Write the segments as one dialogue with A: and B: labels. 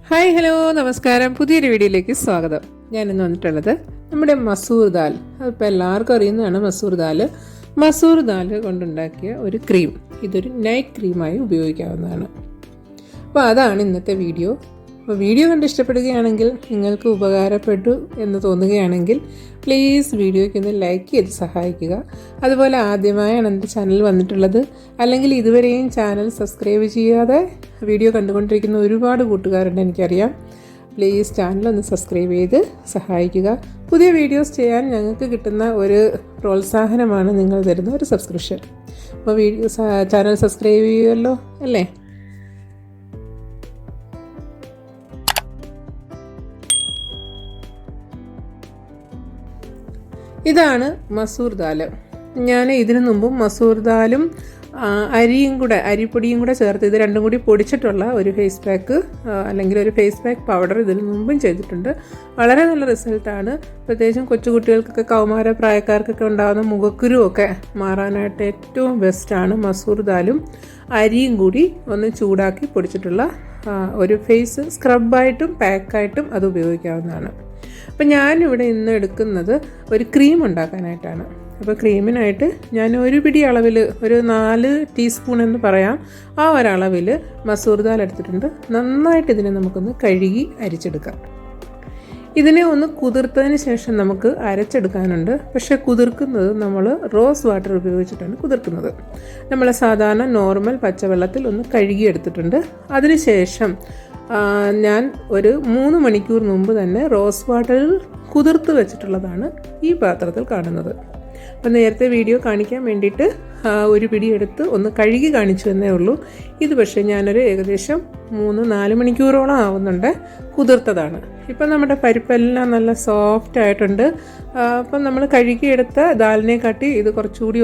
A: Hi hello നമസ്കാരം. പുതിയൊരു വീഡിയോയിലേക്ക് സ്വാഗതം. ഞാൻ ഇന്ന് വന്നിട്ടുള്ളത് നമ്മുടെ മസൂർ ദാൽ. അതിപ്പോൾ എല്ലാവർക്കും അറിയുന്നതാണ് മസൂർ ദാൽ കൊണ്ടുണ്ടാക്കിയ ഒരു ക്രീം. ഇതൊരു നൈറ്റ് ക്രീമായി ഉപയോഗിക്കാവുന്നതാണ്. അപ്പോൾ അതാണ് ഇന്നത്തെ വീഡിയോ. അപ്പോൾ വീഡിയോ കണ്ട് ഇഷ്ടപ്പെടുകയാണെങ്കിൽ, നിങ്ങൾക്ക് ഉപകാരപ്പെട്ടു എന്ന് തോന്നുകയാണെങ്കിൽ പ്ലീസ് വീഡിയോയ്ക്ക് ഒന്ന് ലൈക്ക് ചെയ്ത് സഹായിക്കുക. അതുപോലെ ആദ്യമായാണ് എൻ്റെ ചാനൽ വന്നിട്ടുള്ളത്, അല്ലെങ്കിൽ ഇതുവരെയും ചാനൽ സബ്സ്ക്രൈബ് ചെയ്യാതെ വീഡിയോ കണ്ടുകൊണ്ടിരിക്കുന്ന ഒരുപാട് കൂട്ടുകാരുണ്ട് എനിക്കറിയാം. പ്ലീസ് ചാനലൊന്ന് സബ്സ്ക്രൈബ് ചെയ്ത് സഹായിക്കുക. പുതിയ വീഡിയോസ് ചെയ്യാൻ ഞങ്ങൾക്ക് കിട്ടുന്ന ഒരു പ്രോത്സാഹനമാണ് നിങ്ങൾ തരുന്ന ഒരു സബ്സ്ക്രിപ്ഷൻ. അപ്പോൾ ചാനൽ സബ്സ്ക്രൈബ് ചെയ്യുമല്ലോ അല്ലേ? ഇതാണ് മസൂർ ദാൽ. ഞാൻ ഇതിനു മുമ്പും മസൂർ ദാലും അരിപ്പൊടിയും കൂടെ ചേർത്ത് ഇത് രണ്ടും കൂടി പൊടിച്ചിട്ടുള്ള ഒരു ഫേസ് പാക്ക് അല്ലെങ്കിൽ ഒരു ഫേസ് പാക്ക് പൗഡർ ഇതിനു മുമ്പും ചെയ്തിട്ടുണ്ട്. വളരെ നല്ല റിസൾട്ടാണ്. പ്രത്യേകിച്ചും കൊച്ചുകുട്ടികൾക്കൊക്കെ കൗമാര പ്രായക്കാർക്കൊക്കെ ഉണ്ടാകുന്ന മുഖക്കുരുവൊക്കെ മാറാനായിട്ട് ഏറ്റവും ബെസ്റ്റാണ് മസൂർ ദാലും അരിയും കൂടി ഒന്ന് ചൂടാക്കി പൊടിച്ചിട്ടുള്ള ഒരു ഫേസ് സ്ക്രബായിട്ടും പാക്കായിട്ടും അത് ഉപയോഗിക്കാവുന്നതാണ്. അപ്പോൾ ഞാനിവിടെ ഇന്ന് എടുക്കുന്നത് ഒരു ക്രീം ഉണ്ടാക്കാനായിട്ടാണ്. അപ്പോൾ ക്രീമിനായിട്ട് ഞാൻ ഒരു പിടി അളവിൽ ഒരു 4 ടീസ്പൂൺ എന്ന് പറയാം, ആ ഒരളവിൽ മസൂർ ദാൽ എടുത്തിട്ടുണ്ട്. നന്നായിട്ട് ഇതിനെ നമുക്കൊന്ന് കഴുകി അരിച്ചെടുക്കാം. ഇതിനെ ഒന്ന് കുതിർത്തതിന് ശേഷം നമുക്ക് അരച്ചെടുക്കാനുണ്ട്. പക്ഷേ കുതിർക്കുന്നത് നമ്മൾ റോസ് വാട്ടർ ഉപയോഗിച്ചിട്ടാണ് കുതിർക്കുന്നത്. നമ്മൾ സാധാരണ നോർമൽ പച്ചവെള്ളത്തിൽ ഒന്ന് കഴുകിയെടുത്തിട്ടുണ്ട്. അതിനുശേഷം ഞാൻ ഒരു 3 മണിക്കൂർ മുമ്പ് തന്നെ റോസ് വാട്ടറിൽ കുതിർത്ത് വെച്ചിട്ടുള്ളതാണ് ഈ പാത്രത്തിൽ കാണുന്നത്. അപ്പോൾ നേരത്തെ വീഡിയോ കാണിക്കാൻ വേണ്ടിയിട്ട് ഒരു പിടി എടുത്ത് ഒന്ന് കഴുകി കാണിച്ചു എന്നേ ഉള്ളൂ. ഇത് പക്ഷേ ഞാനൊരു ഏകദേശം 3-4 മണിക്കൂറോളം ആവുന്നുണ്ട് കുതിർത്തതാണ്. ഇപ്പം നമ്മുടെ പരിപ്പെല്ലാം നല്ല സോഫ്റ്റ് ആയിട്ടുണ്ട്. അപ്പം നമ്മൾ കഴുകിയെടുത്ത ദാലിനെ കാട്ടി ഇത് കുറച്ചുകൂടി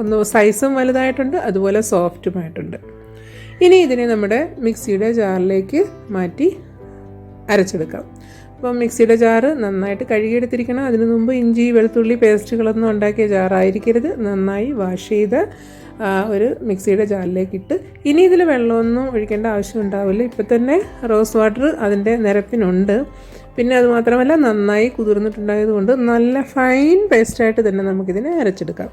A: ഒന്ന് സൈസും വലുതായിട്ടുണ്ട്, അതുപോലെ സോഫ്റ്റുമായിട്ടുണ്ട്. ഇനി ഇതിനെ നമ്മുടെ മിക്സിയുടെ ജാറിലേക്ക് മാറ്റി അരച്ചെടുക്കാം. അപ്പം മിക്സിയുടെ ജാറ് നന്നായിട്ട് കഴുകിയെടുത്തിരിക്കണം. അതിനു മുമ്പ് ഇഞ്ചി വെളുത്തുള്ളി പേസ്റ്റുകളൊന്നും ഉണ്ടാക്കിയ ജാറായിരിക്കരുത്. നന്നായി വാഷ് ചെയ്ത് ഒരു മിക്സിയുടെ ജാറിലേക്ക് ഇട്ട്, ഇനി ഇതിൽ വെള്ളമൊന്നും ഒഴിക്കേണ്ട ആവശ്യം ഉണ്ടാവില്ല. ഇപ്പം തന്നെ റോസ് വാട്ടർ അതിൻ്റെ നിരപ്പിനുണ്ട്. പിന്നെ അതുമാത്രമല്ല നന്നായി കുതിർന്നിട്ടുണ്ടായതുകൊണ്ട് നല്ല ഫൈൻ പേസ്റ്റായിട്ട് തന്നെ നമുക്കിതിനെ അരച്ചെടുക്കാം.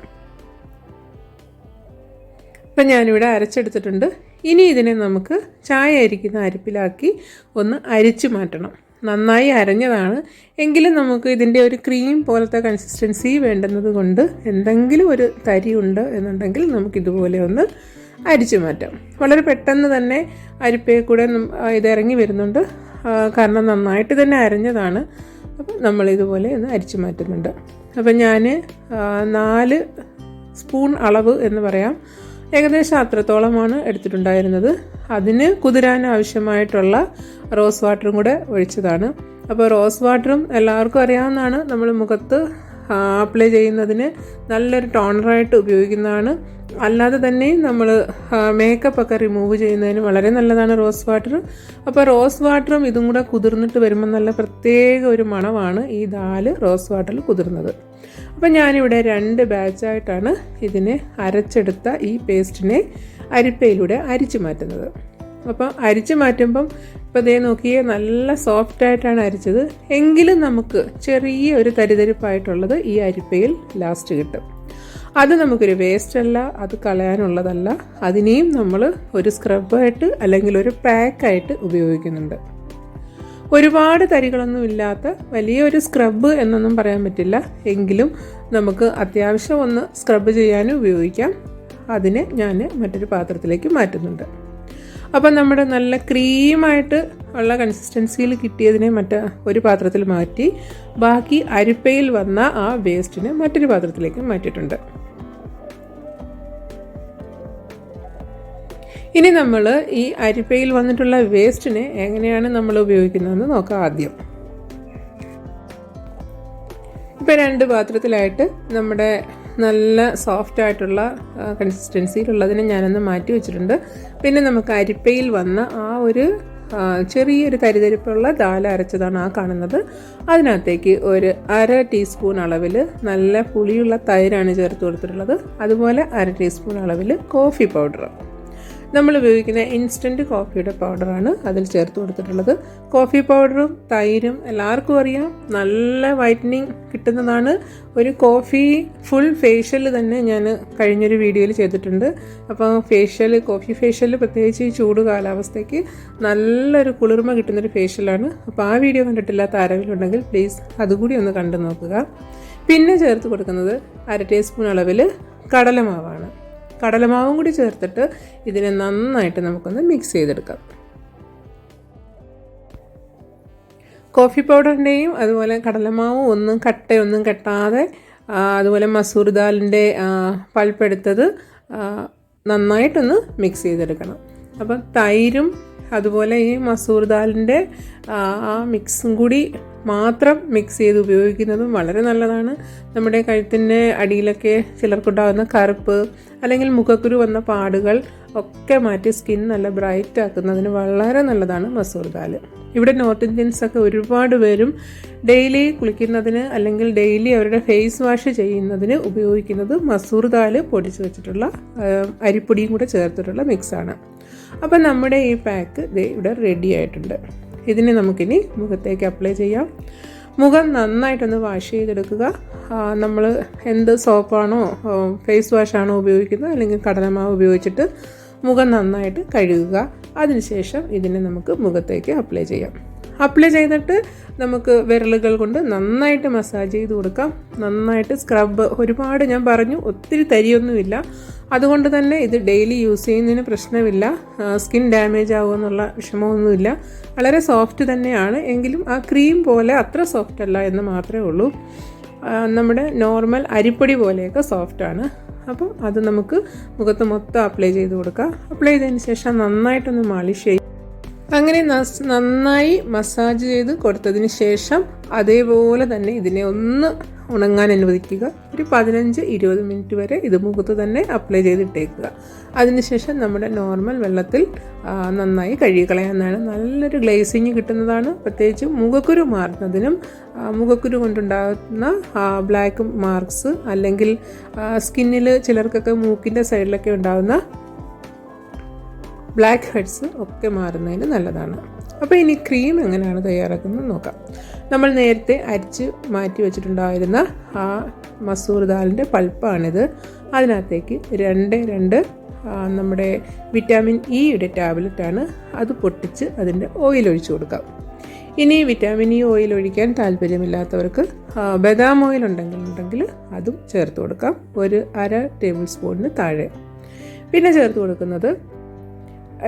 A: ഇപ്പം ഞാനിവിടെ അരച്ചെടുത്തിട്ടുണ്ട്. ഇനി ഇതിനെ നമുക്ക് ചായ അരിക്കുന്ന അരിപ്പിലാക്കി ഒന്ന് അരിച്ചു മാറ്റണം. നന്നായി അരഞ്ഞതാണ് എങ്കിലും നമുക്ക് ഇതിൻ്റെ ഒരു ക്രീം പോലത്തെ കൺസിസ്റ്റൻസി വേണ്ടുന്നത് കൊണ്ട് എന്തെങ്കിലും ഒരു തരി ഉണ്ട് എന്നുണ്ടെങ്കിൽ നമുക്കിതുപോലെ ഒന്ന് അരിച്ചു മാറ്റാം. വളരെ പെട്ടെന്ന് തന്നെ അരിപ്പയിൽ കൂടെ ഇതിറങ്ങി വരുന്നുണ്ട്, കാരണം നന്നായിട്ട് തന്നെ അരഞ്ഞതാണ്. അപ്പം നമ്മളിതുപോലെ ഒന്ന് അരിച്ചു മാറ്റുന്നുണ്ട്. അപ്പം ഞാൻ 4 സ്പൂൺ അളവ് എന്ന് പറയാം, ഏകദേശം അത്രത്തോളമാണ് എടുത്തിട്ടുണ്ടായിരുന്നത്. അതിന് കുതിരാൻ ആവശ്യമായിട്ടുള്ള റോസ് വാട്ടറും കൂടെ ഒഴിച്ചതാണ്. അപ്പോൾ റോസ് വാട്ടറും എല്ലാവർക്കും അറിയാവുന്നതാണ്, നമ്മൾ മുഖത്ത് അപ്ലൈ ചെയ്യുന്നതിന് നല്ലൊരു ടോണറായിട്ട് ഉപയോഗിക്കുന്നതാണ്. അല്ലാതെ തന്നെയും നമ്മൾ മേക്കപ്പൊക്കെ റിമൂവ് ചെയ്യുന്നതിന് വളരെ നല്ലതാണ് റോസ് വാട്ടർ. അപ്പോൾ റോസ് വാട്ടറും ഇതും കൂടെ കുതിർന്നിട്ട് വരുമ്പോൾ നല്ല പ്രത്യേക ഒരു മണമാണ് ഈ ദാല് റോസ് വാട്ടറിൽ കുതിർന്നത്. അപ്പം ഞാനിവിടെ 2 ബാച്ചായിട്ടാണ് ഇതിനെ അരച്ചെടുത്ത ഈ പേസ്റ്റിനെ അരിപ്പയിലൂടെ അരിച്ചു മാറ്റുന്നത്. അപ്പം അരിച്ചു മാറ്റുമ്പം ഇപ്പോൾ ദേ നോക്കിയേ, നല്ല സോഫ്റ്റായിട്ടാണ് അരിച്ചത്. എങ്കിലും നമുക്ക് ചെറിയ ഒരു തരിതരിപ്പായിട്ടുള്ളത് ഈ അരിപ്പയിൽ ലാസ്റ്റ് കിട്ടും. അത് നമുക്കൊരു വേസ്റ്റല്ല, അത് കളയാനുള്ളതല്ല. അതിനെയും നമ്മൾ ഒരു സ്ക്രബായിട്ട് അല്ലെങ്കിൽ ഒരു പാക്കായിട്ട് ഉപയോഗിക്കുന്നുണ്ട്. ഒരുപാട് തരികളൊന്നും ഇല്ലാത്ത വലിയൊരു സ്ക്രബ് എന്നൊന്നും പറയാൻ പറ്റില്ല, എങ്കിലും നമുക്ക് അത്യാവശ്യം ഒന്ന് സ്ക്രബ് ചെയ്യാനും ഉപയോഗിക്കാം. അതിനെ ഞാൻ മറ്റൊരു പാത്രത്തിലേക്ക് മാറ്റുന്നുണ്ട്. അപ്പം നമ്മുടെ നല്ല ക്രീമായിട്ട് ഉള്ള കൺസിസ്റ്റൻസിയിൽ കിട്ടിയതിനെ ഒരു പാത്രത്തിൽ മാറ്റി, ബാക്കി അരിപ്പയിൽ വന്ന ആ വേസ്റ്റിനെ മറ്റൊരു പാത്രത്തിലേക്ക് മാറ്റിയിട്ടുണ്ട്. ഇനി നമ്മൾ ഈ അരിപ്പയിൽ വന്നിട്ടുള്ള വേസ്റ്റിനെ എങ്ങനെയാണ് നമ്മൾ ഉപയോഗിക്കുന്നതെന്ന് നോക്കാം. ആദ്യം ഇപ്പോൾ 2 പാത്രത്തിലായിട്ട് നമ്മുടെ നല്ല സോഫ്റ്റ് ആയിട്ടുള്ള കൺസിസ്റ്റൻസിയിലുള്ളതിനെ ഞാനൊന്ന് മാറ്റി വെച്ചിട്ടുണ്ട്. പിന്നെ നമുക്ക് അരിപ്പയിൽ വന്ന ആ ഒരു ചെറിയൊരു തരിതരിപ്പുള്ള ദാൽ അരച്ചതാണ് ആ കാണുന്നത്. അതിനകത്തേക്ക് ഒരു 1/2 ടീസ്പൂൺ അളവിൽ നല്ല പുളിയുള്ള തൈരാണ് ചേർത്ത് കൊടുത്തിട്ടുള്ളത്. അതുപോലെ 1/2 ടീസ്പൂൺ അളവിൽ കോഫി പൗഡർ. നമ്മൾ ഉപയോഗിക്കുന്ന ഇൻസ്റ്റൻറ്റ് കോഫിയുടെ പൗഡറാണ് അതിൽ ചേർത്ത് കൊടുത്തിട്ടുള്ളത്. കോഫി പൗഡറും തൈരും എല്ലാവർക്കും അറിയാം നല്ല വൈറ്റനിങ് കിട്ടുന്നതാണ്. ഒരു ഫുൾ ഫേഷ്യൽ തന്നെ ഞാൻ കഴിഞ്ഞൊരു വീഡിയോയിൽ ചെയ്തിട്ടുണ്ട്. അപ്പോൾ കോഫി ഫേഷ്യൽ പ്രത്യേകിച്ച് ഈ ചൂട് കാലാവസ്ഥയ്ക്ക് നല്ലൊരു കുളിർമ കിട്ടുന്നൊരു ഫേഷ്യലാണ്. അപ്പോൾ ആ വീഡിയോ കണ്ടിട്ടില്ലാത്ത ആരെങ്കിലും പ്ലീസ് അതുകൂടി ഒന്ന് കണ്ടു നോക്കുക. പിന്നെ ചേർത്ത് കൊടുക്കുന്നത് 1/2 ടീസ്പൂൺ അളവിൽ കടലമാവാണ്. കടലമാവും കൂടി ചേർത്തിട്ട് ഇതിനെ നന്നായിട്ട് നമുക്കൊന്ന് മിക്സ് ചെയ്തെടുക്കാം. കോഫി പൗഡറിൻ്റെയും അതുപോലെ കടലമാവും കട്ടയൊന്നും കെട്ടാതെ, അതുപോലെ മസൂർ ദാലിൻ്റെ പൾപ്പെടുത്തത് നന്നായിട്ടൊന്ന് മിക്സ് ചെയ്തെടുക്കണം. അപ്പം തൈരും അതുപോലെ ഈ മസൂർ ദാലിൻ്റെ ആ മിക്സും കൂടി മാത്രം മിക്സ് ചെയ്ത് ഉപയോഗിക്കുന്നതും വളരെ നല്ലതാണ്. നമ്മുടെ കഴുത്തിൻ്റെ അടിയിലൊക്കെ ചിലർക്കുണ്ടാകുന്ന കറുപ്പ് അല്ലെങ്കിൽ മുഖക്കുരു വന്ന പാടുകൾ ഒക്കെ മാറ്റി സ്കിൻ നല്ല ബ്രൈറ്റ് ആക്കുന്നതിന് വളരെ നല്ലതാണ് മസൂർ ദാൽ. ഇവിടെ നോർത്ത് ഇന്ത്യൻസൊക്കെ ഒരുപാട് പേരും ഡെയിലി കുളിക്കുന്നതിന് അല്ലെങ്കിൽ ഡെയിലി അവരുടെ ഫേസ് വാഷ് ചെയ്യുന്നതിന് ഉപയോഗിക്കുന്നത് മസൂർ ദാൽ പൊടിച്ച് വെച്ചിട്ടുള്ള അരിപ്പൊടിയും കൂടെ ചേർത്തിട്ടുള്ള മിക്സാണ്. അപ്പം നമ്മുടെ ഈ പാക്ക് ഇവിടെ റെഡി ആയിട്ടുണ്ട്. ഇതിനെ നമുക്കിനി മുഖത്തേക്ക് അപ്ലൈ ചെയ്യാം. മുഖം നന്നായിട്ടൊന്ന് വാഷ് ചെയ്തെടുക്കുക. നമ്മൾ എന്ത് സോപ്പാണോ ഫേസ് വാഷാണോ ഉപയോഗിക്കുന്നത് അല്ലെങ്കിൽ കടലമാവ് ഉപയോഗിച്ചിട്ട് മുഖം നന്നായിട്ട് കഴുകുക. അതിനുശേഷം ഇതിനെ നമുക്ക് മുഖത്തേക്ക് അപ്ലൈ ചെയ്യാം. അപ്ലൈ ചെയ്തിട്ട് നമുക്ക് വിരലുകൾ കൊണ്ട് നന്നായിട്ട് മസാജ് ചെയ്ത് കൊടുക്കാം. നന്നായിട്ട് സ്ക്രബ്, ഒരുപാട് ഞാൻ പറഞ്ഞു ഒത്തിരി തരിയൊന്നുമില്ല, അതുകൊണ്ട് തന്നെ ഇത് ഡെയിലി യൂസ് ചെയ്യുന്നതിന് പ്രശ്നമില്ല. സ്കിൻ ഡാമേജ് ആവുമെന്നുള്ള വിഷമമൊന്നുമില്ല. വളരെ സോഫ്റ്റ് തന്നെയാണ്, എങ്കിലും ആ ക്രീം പോലെ അത്ര സോഫ്റ്റ് അല്ല എന്ന് മാത്രമേ ഉള്ളൂ. നമ്മുടെ നോർമൽ അരിപ്പൊടി പോലെയൊക്കെ സോഫ്റ്റാണ്. അപ്പം അത് നമുക്ക് മുഖത്ത് മൊത്തം അപ്ലൈ ചെയ്ത് കൊടുക്കാം. അപ്ലൈ ചെയ്തതിന് ശേഷം നന്നായിട്ടൊന്ന് മാലിഷ് ചെയ്യും. അങ്ങനെ നന്നായി മസാജ് ചെയ്ത് കൊടുത്തതിന് ശേഷം അതേപോലെ തന്നെ ഇതിനെ ഒന്ന് ഉണങ്ങാൻ അനുവദിക്കുക. ഒരു 15-20 മിനിറ്റ് വരെ ഇത് മുഖത്ത് തന്നെ അപ്ലൈ ചെയ്തിട്ടേക്കുക. അതിനുശേഷം നമ്മുടെ നോർമൽ വെള്ളത്തിൽ നന്നായി കഴുകിക്കളയാവുന്നതാണ്. നല്ലൊരു ഗ്ലേസിങ് കിട്ടുന്നതാണ്. പ്രത്യേകിച്ച് മുഖക്കുരു മാറുന്നതിനും മുഖക്കുരു കൊണ്ടുണ്ടാകുന്ന ബ്ലാക്ക് മാർക്സ് അല്ലെങ്കിൽ സ്കിന്നിൽ ചിലർക്കൊക്കെ മൂക്കിൻ്റെ സൈഡിലൊക്കെ ഉണ്ടാകുന്ന ബ്ലാക്ക് ഹെഡ്സ് ഒക്കെ മാറുന്നതിന് നല്ലതാണ്. അപ്പോൾ ഇനി ക്രീം എങ്ങനെയാണ് തയ്യാറാക്കുന്നത് നോക്കാം. നമ്മൾ നേരത്തെ അരിച്ച് മാറ്റി വെച്ചിട്ടുണ്ടായിരുന്ന ആ മസൂർ ദാലിൻ്റെ പൾപ്പാണിത്. അതിനകത്തേക്ക് 2 നമ്മുടെ വിറ്റാമിൻ ഇയുടെ ടാബ്ലറ്റാണ്. അത് പൊട്ടിച്ച് അതിൻ്റെ ഓയിൽ ഒഴിച്ചു കൊടുക്കാം. ഇനി വിറ്റാമിൻ ഇ ഓയിൽ ഒഴിക്കാൻ താല്പര്യമില്ലാത്തവർക്ക് ബദാം ഓയിൽ ഉണ്ടെങ്കിൽ അതും ചേർത്ത് കൊടുക്കാം. ഒരു 1/2 ടേബിൾ സ്പൂണിന് താഴെ. പിന്നെ ചേർത്ത് കൊടുക്കുന്നത്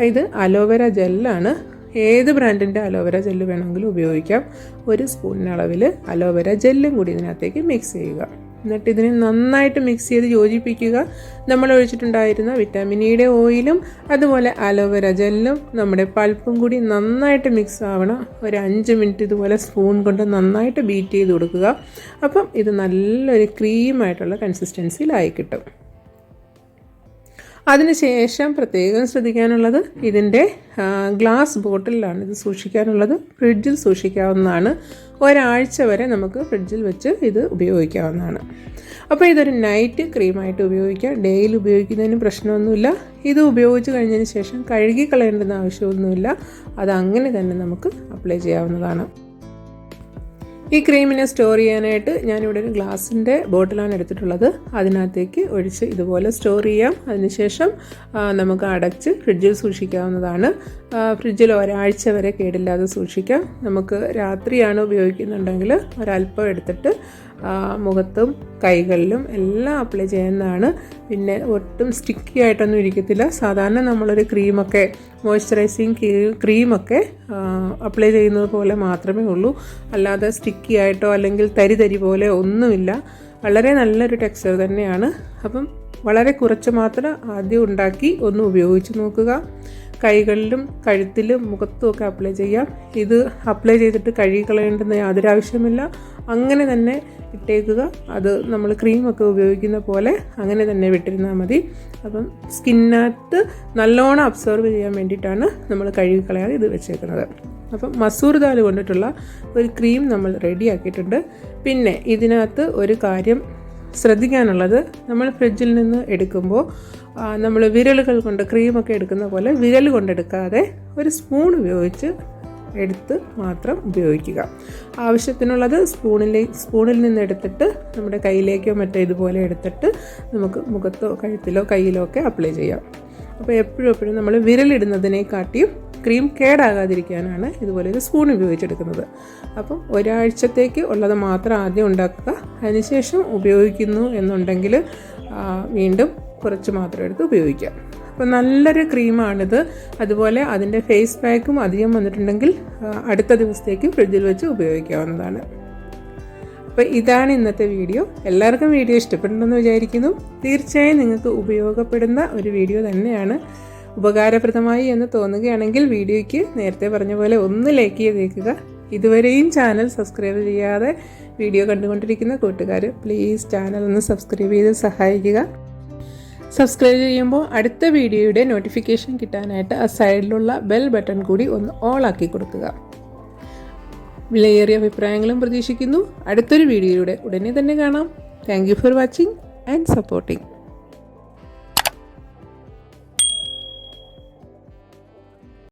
A: ഇത് അലോവേര ജെല്ലാണ്. ഏത് ബ്രാൻഡിൻ്റെ അലോവേര ജെല്ല് വേണമെങ്കിലും ഉപയോഗിക്കാം. 1 സ്പൂണിന് അളവിൽ അലോവേര ജെല്ലും കൂടി ഇതിനകത്തേക്ക് മിക്സ് ചെയ്യുക. എന്നിട്ട് ഇതിനെ നന്നായിട്ട് മിക്സ് ചെയ്ത് യോജിപ്പിക്കുക. നമ്മൾ ഒഴിച്ചിട്ടുണ്ടായിരുന്ന വിറ്റാമിൻ ഇയുടെ ഓയിലും അതുപോലെ അലോവേര ജെല്ലും നമ്മുടെ പൾപ്പും കൂടി നന്നായിട്ട് മിക്സ് ആവണം. ഒരു 5 മിനിറ്റ് ഇതുപോലെ സ്പൂൺ കൊണ്ട് നന്നായിട്ട് ബീറ്റ് ചെയ്ത് കൊടുക്കുക. അപ്പം ഇത് നല്ലൊരു ക്രീമായിട്ടുള്ള കൺസിസ്റ്റൻസിയിലായി കിട്ടും. അതിനുശേഷം പ്രത്യേകം ശ്രദ്ധിക്കാനുള്ളത് ഇതിൻ്റെ ഗ്ലാസ് ബോട്ടിലാണ് ഇത് സൂക്ഷിക്കാനുള്ളത്. ഫ്രിഡ്ജിൽ സൂക്ഷിക്കാവുന്നതാണ്. ഒരാഴ്ച വരെ നമുക്ക് ഫ്രിഡ്ജിൽ വെച്ച് ഇത് ഉപയോഗിക്കാവുന്നതാണ്. അപ്പോൾ ഇതൊരു നൈറ്റ് ക്രീമായിട്ട് ഉപയോഗിക്കാം. ഡെയിലി ഉപയോഗിക്കുന്നതിന് പ്രശ്നമൊന്നുമില്ല. ഇത് ഉപയോഗിച്ച് കഴിഞ്ഞതിന് ശേഷം കഴുകി കളയേണ്ടുന്ന ആവശ്യമൊന്നുമില്ല. അത് അങ്ങനെ തന്നെ നമുക്ക് അപ്ലൈ ചെയ്യാവുന്നതാണ്. ഈ ക്രീമിനെ സ്റ്റോർ ചെയ്യാനായിട്ട് ഞാനിവിടെ ഒരു ഗ്ലാസിൻ്റെ ബോട്ടിലാണ് എടുത്തിട്ടുള്ളത്. അതിനകത്തേക്ക് ഒഴിച്ച് ഇതുപോലെ സ്റ്റോർ ചെയ്യാം. അതിനുശേഷം നമുക്ക് അടച്ച് ഫ്രിഡ്ജിൽ സൂക്ഷിക്കാവുന്നതാണ്. ഫ്രിഡ്ജിൽ ഒരാഴ്ച വരെ കേടില്ലാതെ സൂക്ഷിക്കാം. നമുക്ക് രാത്രിയാണ് ഉപയോഗിക്കുന്നുണ്ടെങ്കിൽ ഒരല്പം എടുത്തിട്ട് മുഖത്തും കൈകളിലും എല്ലാം അപ്ലൈ ചെയ്യുന്നതാണ്. പിന്നെ ഒട്ടും സ്റ്റിക്കി ആയിട്ടൊന്നും ഇരിക്കത്തില്ല. സാധാരണ നമ്മളൊരു ക്രീമൊക്കെ മോയ്സ്ചറൈസിങ് ക്രീമൊക്കെ അപ്ലൈ ചെയ്യുന്നത് പോലെ മാത്രമേ ഉള്ളൂ. അല്ലാതെ സ്റ്റിക്കി ആയിട്ടോ അല്ലെങ്കിൽ തരി പോലെ ഒന്നുമില്ല. വളരെ നല്ലൊരു ടെക്സ്ചർ തന്നെയാണ്. അപ്പം വളരെ കുറച്ച് മാത്രം ആദ്യം ഉണ്ടാക്കി ഒന്ന് ഉപയോഗിച്ച് നോക്കുക. കൈകളിലും കഴുത്തിലും മുഖത്തുമൊക്കെ അപ്ലൈ ചെയ്യാം. ഇത് അപ്ലൈ ചെയ്തിട്ട് കഴുകി കളയേണ്ടുന്ന യാതൊരു ആവശ്യമില്ല. അങ്ങനെ തന്നെ ഇട്ടേക്കുക. അത് നമ്മൾ ക്രീമൊക്കെ ഉപയോഗിക്കുന്ന പോലെ അങ്ങനെ തന്നെ വിട്ടിരുന്നാൽ മതി. അപ്പം സ്കിന്നകത്ത് നല്ലോണം അബ്സോർവ് ചെയ്യാൻ വേണ്ടിയിട്ടാണ് നമ്മൾ കഴുകി കളയാതെ ഇത് വെച്ചേക്കുന്നത്. അപ്പം മസൂർ ദാൽ കൊണ്ടിട്ടുള്ള ഒരു ക്രീം നമ്മൾ റെഡിയാക്കിയിട്ടുണ്ട്. പിന്നെ ഇതിനകത്ത് ഒരു കാര്യം ശ്രദ്ധിക്കാനുള്ളത്, നമ്മൾ ഫ്രിഡ്ജിൽ നിന്ന് എടുക്കുമ്പോൾ നമ്മൾ വിരലുകൾ കൊണ്ട് ക്രീമൊക്കെ എടുക്കുന്ന പോലെ വിരൽ കൊണ്ടെടുക്കാതെ ഒരു സ്പൂൺ ഉപയോഗിച്ച് എടുത്ത് മാത്രം ഉപയോഗിക്കുക. ആവശ്യത്തിനുള്ളത് സ്പൂണിൽ നിന്ന് എടുത്തിട്ട് നമ്മുടെ കയ്യിലേക്കോ മറ്റോ ഇതുപോലെ എടുത്തിട്ട് നമുക്ക് മുഖത്തോ കഴുത്തിലോ കയ്യിലോ ഒക്കെ അപ്ലൈ ചെയ്യാം. അപ്പോൾ എപ്പോഴും നമ്മൾ വിരലിടുന്നതിനെക്കാട്ടിയും ക്രീം കേടാകാതിരിക്കാനാണ് ഇതുപോലെ ഒരു സ്പൂൺ ഉപയോഗിച്ചെടുക്കുന്നത്. അപ്പം ഒരാഴ്ചത്തേക്ക് ഉള്ളത് മാത്രം ആദ്യം ഉണ്ടാക്കുക. അതിനുശേഷം ഉപയോഗിക്കുന്നു എന്നുണ്ടെങ്കിൽ വീണ്ടും കുറച്ച് മാത്രം എടുത്ത് ഉപയോഗിക്കാം. അപ്പോൾ നല്ലൊരു ക്രീമാണിത്. അതുപോലെ അതിൻ്റെ ഫേസ് പാക്കും അധികം വന്നിട്ടുണ്ടെങ്കിൽ അടുത്ത ദിവസത്തേക്ക് ഫ്രിഡ്ജിൽ വെച്ച് ഉപയോഗിക്കാവുന്നതാണ്. അപ്പോൾ ഇതാണ് ഇന്നത്തെ വീഡിയോ. എല്ലാവർക്കും വീഡിയോ ഇഷ്ടപ്പെടുന്നെന്ന് വിചാരിക്കുന്നു. തീർച്ചയായും നിങ്ങൾക്ക് ഉപയോഗപ്പെടുന്ന ഒരു വീഡിയോ തന്നെയാണ്. ഉപകാരപ്രദമായി എന്ന് തോന്നുകയാണെങ്കിൽ വീഡിയോയ്ക്ക് നേരത്തെ പറഞ്ഞ പോലെ ഒന്ന് ലൈക്ക് ചെയ്തേക്കുക. ഇതുവരെയും ചാനൽ സബ്സ്ക്രൈബ് ചെയ്യാതെ വീഡിയോ കണ്ടുകൊണ്ടിരിക്കുന്ന കൂട്ടുകാർ പ്ലീസ് ചാനൽ ഒന്ന് സബ്സ്ക്രൈബ് ചെയ്ത് സഹായിക്കുക. സബ്സ്ക്രൈബ് ചെയ്യുമ്പോൾ അടുത്ത വീഡിയോയുടെ നോട്ടിഫിക്കേഷൻ കിട്ടാനായിട്ട് ആ സൈഡിലുള്ള ബെൽ ബട്ടൺ കൂടി ഒന്ന് ഓൾ ആക്കി കൊടുക്കുക. വിലയേറിയ അഭിപ്രായങ്ങളും പ്രതീക്ഷിക്കുന്നു. അടുത്തൊരു വീഡിയോയുടെ ഉടനെ തന്നെ കാണാം. Thank you for watching and supporting.